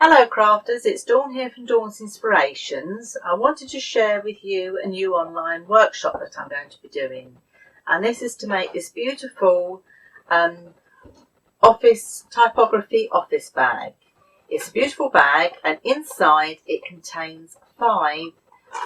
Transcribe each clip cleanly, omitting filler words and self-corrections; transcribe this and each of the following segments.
Hello crafters, it's Dawn here from Dawn's Inspirations. I wanted to share with you a new online workshop that I'm going to be doing, and this is to make this beautiful office typography office bag. It's a beautiful bag, and inside it contains 5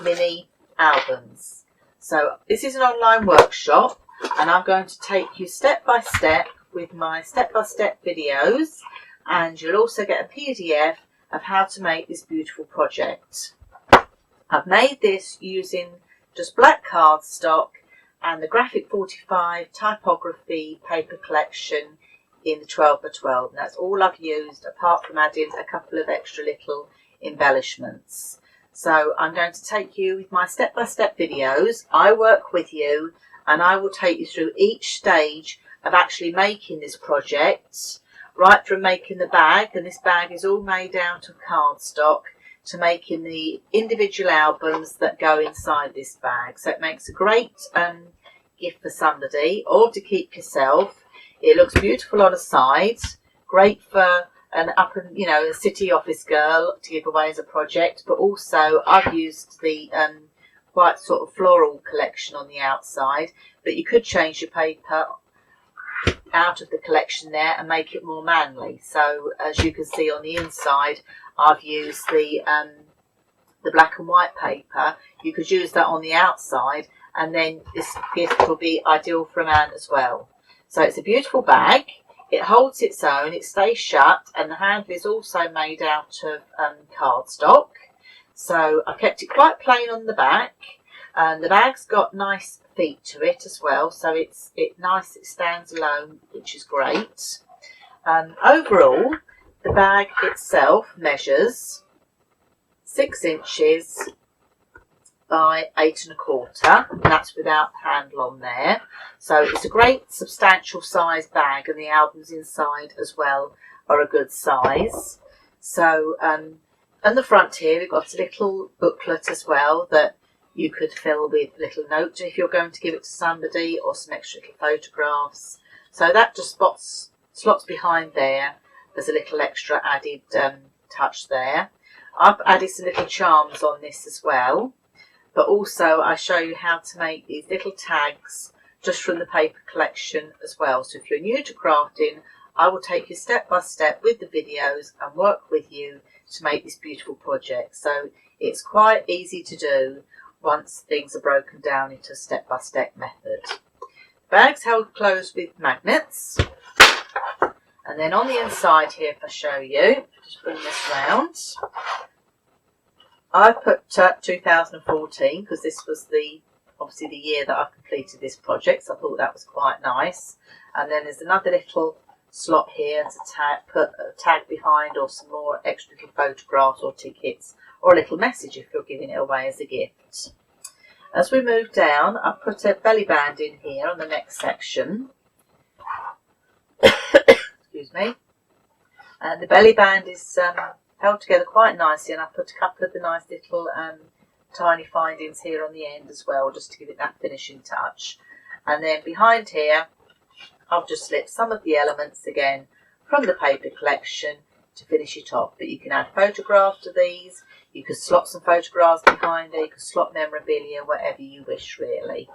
mini albums. So this is an online workshop, and I'm going to take you step by step with my step-by-step videos, and you'll also get a PDF of how to make this beautiful project. I've made this using just black cardstock and the Graphic 45 typography paper collection in the 12x12, and that's all I've used apart from adding a couple of extra little embellishments. So I'm going to take you with my step-by-step videos. I work with you and I will take you through each stage of actually making this project, right from making the bag, and this bag is all made out of cardstock, to making the individual albums that go inside this bag. So it makes a great gift for somebody or to keep yourself. It looks beautiful on a side, great for an a city office girl to give away as a project, but also I've used the quite sort of floral collection on the outside, but you could change your paper out of the collection there and make it more manly. So as you can see on the inside, I've used the black and white paper. You could use that on the outside, and then this gift will be ideal for a man as well. So it's a beautiful bag. It holds its own, it stays shut, and the handle is also made out of cardstock. So I kept it quite plain on the back, and the bag's got nice feet to it as well, so it's nice, it stands alone, which is great. Overall, the bag itself measures 6 inches by 8 1/4, and that's without the handle on there. So it's a great substantial size bag, and the albums inside as well are a good size. So on the front here we've got a little booklet as well that you could fill with little notes if you're going to give it to somebody, or some extra little photographs. So that just slots behind there. There's a little extra added touch there. I've added some little charms on this as well, but also I show you how to make these little tags just from the paper collection as well. So if you're new to crafting, I will take you step by step with the videos and work with you to make this beautiful project. So it's quite easy to do once things are broken down into a step-by-step method. The bag's held closed with magnets, and then on the inside here, if I show you, just bring this round, I put 2014 because this was obviously the year that I completed this project, so I thought that was quite nice. And then there's another little slot here to put a tag behind, or some more extra little photographs or tickets, or a little message if you're giving it away as a gift. As we move down, I've put a belly band in here on the next section. Excuse me. And the belly band is held together quite nicely, and I've put a couple of the nice little tiny findings here on the end as well, just to give it that finishing touch. And then behind here, I've just slipped some of the elements again from the paper collection to finish it off. But you can add photographs to these, you could slot some photographs behind it, you could slot memorabilia, whatever you wish really.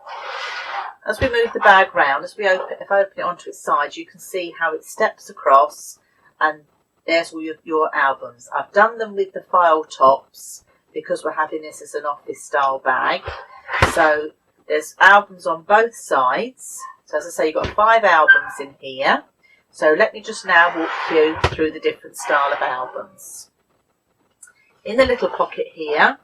As we move the bag round, if I open it onto its side, you can see how it steps across, and there's all your albums. I've done them with the file tops because we're having this as an office style bag. So there's albums on both sides. So as I say, you've got 5 albums in here. So let me just now walk you through the different style of albums. In the little pocket here,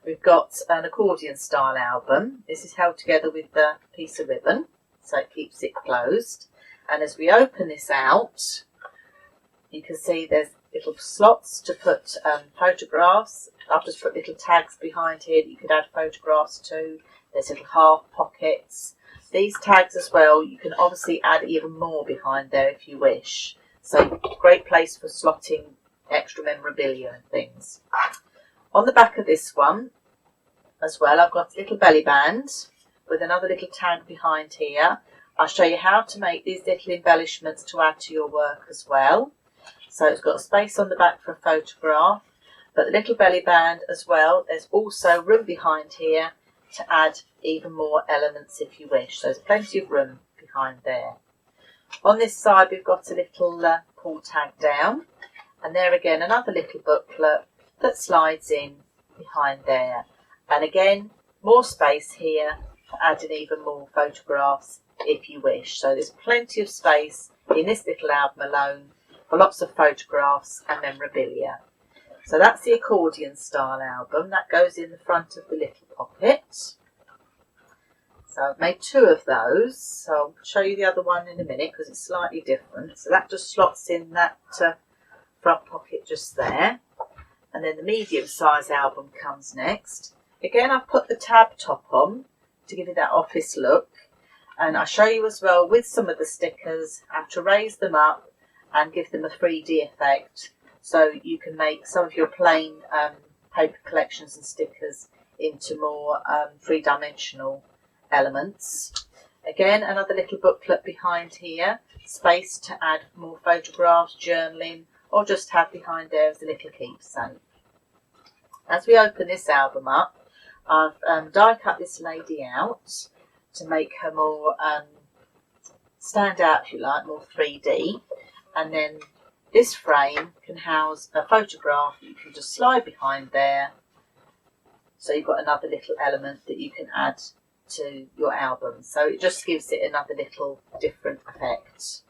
we've got an accordion style album. This is held together with the piece of ribbon, so it keeps it closed. And as we open this out, you can see there's little slots to put photographs. I've just put little tags behind here that you could add photographs to. There's little half pockets. These tags as well, you can obviously add even more behind there if you wish. So great place for slotting extra memorabilia and things. On the back of this one as well, I've got a little belly band with another little tag behind here. I'll show you how to make these little embellishments to add to your work as well. So it's got a space on the back for a photograph, but the little belly band as well. There's also room behind here to add even more elements if you wish. So there's plenty of room behind there. On this side we've got a little pull tag down, and there again another little booklet that slides in behind there. And again, more space here for adding even more photographs if you wish. So there's plenty of space in this little album alone for lots of photographs and memorabilia. So that's the accordion style album. That goes in the front of the little pocket. So I've made 2 of those. So I'll show you the other one in a minute because it's slightly different. So that just slots in that front pocket just there. And then the medium size album comes next. Again, I've put the tab top on to give it that office look. And I show you as well with some of the stickers how to raise them up and give them a 3D effect. So you can make some of your plain paper collections and stickers into more 3-dimensional elements. Again, another little booklet behind here. Space to add more photographs, journaling, or just have behind there as a little keepsake. As we open this album up, I've die cut this lady out to make her more stand out, if you like, more 3D. And then this frame can house a photograph that you can just slide behind there. So you've got another little element that you can add to your album. So it just gives it another little different effect.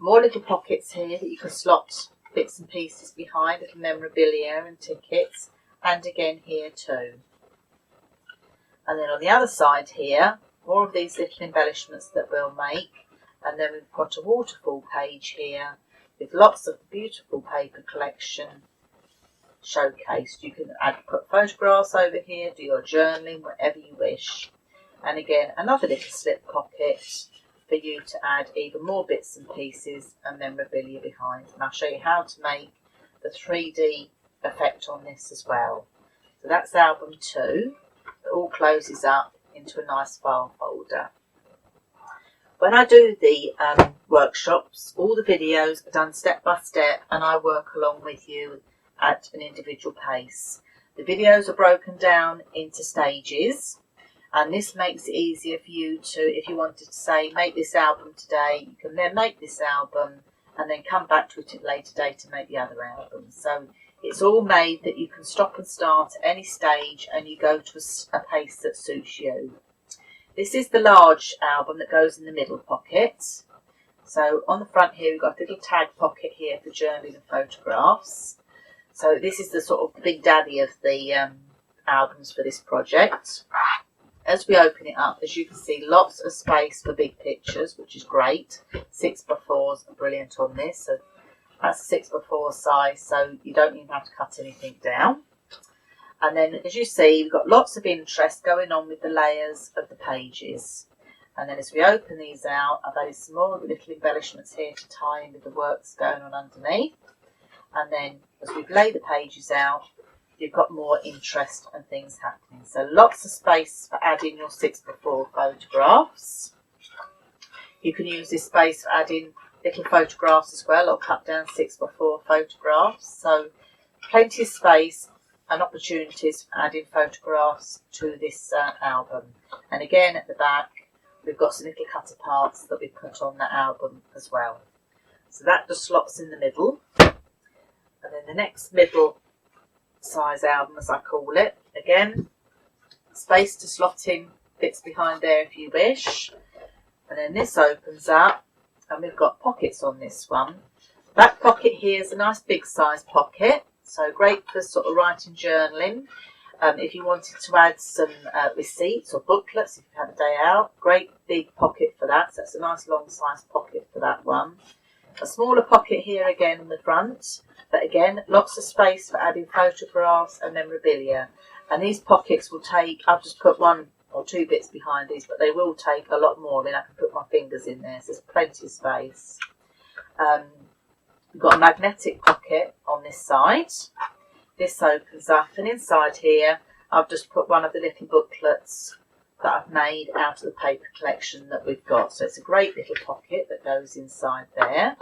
More little pockets here that you can slot bits and pieces behind, little memorabilia and tickets, and again here too. And then on the other side here, more of these little embellishments that we'll make. And then we've got a waterfall page here with lots of beautiful paper collection showcased. You can put photographs over here, do your journaling, whatever you wish. And again, another little slip pocket for you to add even more bits and pieces and memorabilia behind. And I'll show you how to make the 3D effect on this as well. So that's album 2. It all closes up into a nice file folder. When I do the workshops, all the videos are done step by step and I work along with you at an individual pace. The videos are broken down into stages, and this makes it easier for you to, if you wanted to say, make this album today, you can then make this album and then come back to it at a later date to make the other album. So it's all made that you can stop and start at any stage and you go to a pace that suits you. This is the large album that goes in the middle pocket. So on the front here we've got a little tag pocket here for journaling and photographs. So this is the sort of big daddy of the albums for this project. As we open it up, as you can see, lots of space for big pictures, which is great. 6x4s are brilliant on this. So that's a 6x4 size, so you don't even have to cut anything down. And then, as you see, we've got lots of interest going on with the layers of the pages. And then as we open these out, I've added some more little embellishments here to tie in with the work that's going on underneath. And then as we've laid the pages out, you've got more interest and things happening. So lots of space for adding your 6x4 photographs. You can use this space for adding little photographs as well, or cut down 6x4 photographs. So plenty of space and opportunities for adding photographs to this album. And again at the back we've got some little cut aparts that we put on that album as well. So that just slots in the middle. And then the next middle size album, as I call it, again space to slot in bits behind there if you wish. And then this opens up and we've got pockets on this one. That pocket here is a nice big size pocket. So great for sort of writing, journaling. If you wanted to add some receipts or booklets, if you have a day out, great big pocket for that. So it's a nice long size pocket for that one. A smaller pocket here again in the front, but again, lots of space for adding photographs and memorabilia. And these pockets will take, I've just put 1 or 2 bits behind these, but they will take a lot more. Then I can put my fingers in there, so there's plenty of space. We've got a magnetic pocket on this side. This opens up, and inside here I've just put one of the little booklets that I've made out of the paper collection that we've got. So it's a great little pocket that goes inside there.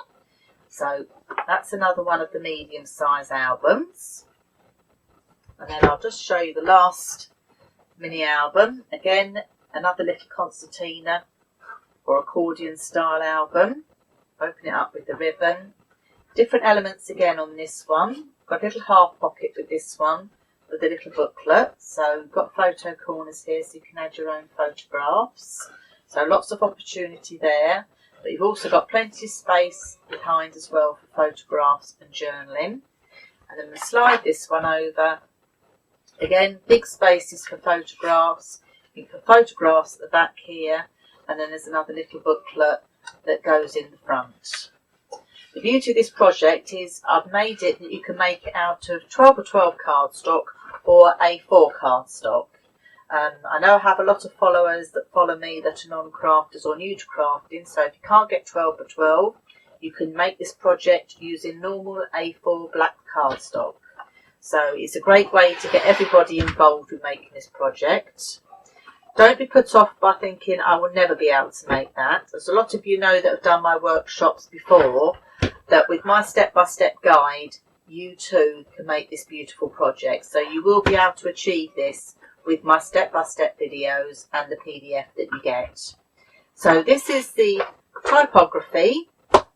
So that's another one of the medium size albums. And then I'll just show you the last mini album. Again, another little concertina or accordion style album. Open it up with the ribbon. Different elements again on this one. Got a little half pocket with this one with a little booklet. So we've got photo corners here so you can add your own photographs. So lots of opportunity there. But you've also got plenty of space behind as well for photographs and journaling. And then we'll slide this one over. Again, big spaces for photographs. You can put photographs at the back here. And then there's another little booklet that goes in the front. The beauty of this project is I've made it that you can make it out of 12 or 12 cardstock or A4 cardstock. I know I have a lot of followers that follow me that are non-crafters or new to crafting, so if you can't get 12 by 12, you can make this project using normal A4 black cardstock. So it's a great way to get everybody involved with making this project. Don't be put off by thinking I will never be able to make that. As a lot of you know that have done my workshops before, that with my step-by-step guide, you too can make this beautiful project. So you will be able to achieve this with my step-by-step videos and the PDF that you get. So this is the Typography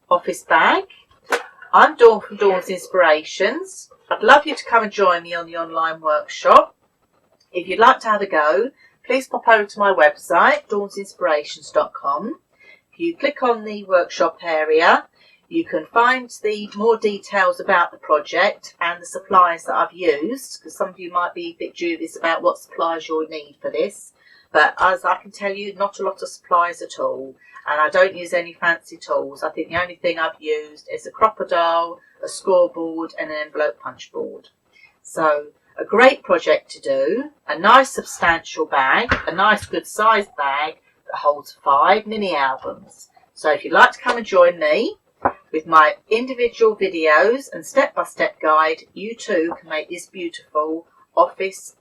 office bag. I'm Dawn from Dawn's Inspirations. I'd love you to come and join me on the online workshop. If you'd like to have a go, please pop over to my website, dawnsinspirations.com. If you click on the workshop area, you can find the more details about the project and the supplies that I've used, because some of you might be a bit dubious about what supplies you'll need for this. But as I can tell you, not a lot of supplies at all. And I don't use any fancy tools. I think the only thing I've used is a crocodile, a scoreboard and an envelope punch board. So a great project to do, a nice substantial bag, a nice good sized bag that holds 5 mini albums. So if you'd like to come and join me with my individual videos and step-by-step guide, you too can make this beautiful office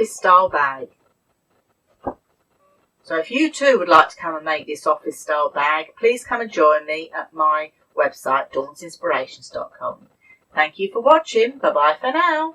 style bag. So if you too would like to come and make this office style bag, please come and join me at my website, dawnsinspirations.com. Thank you for watching. Bye bye for now.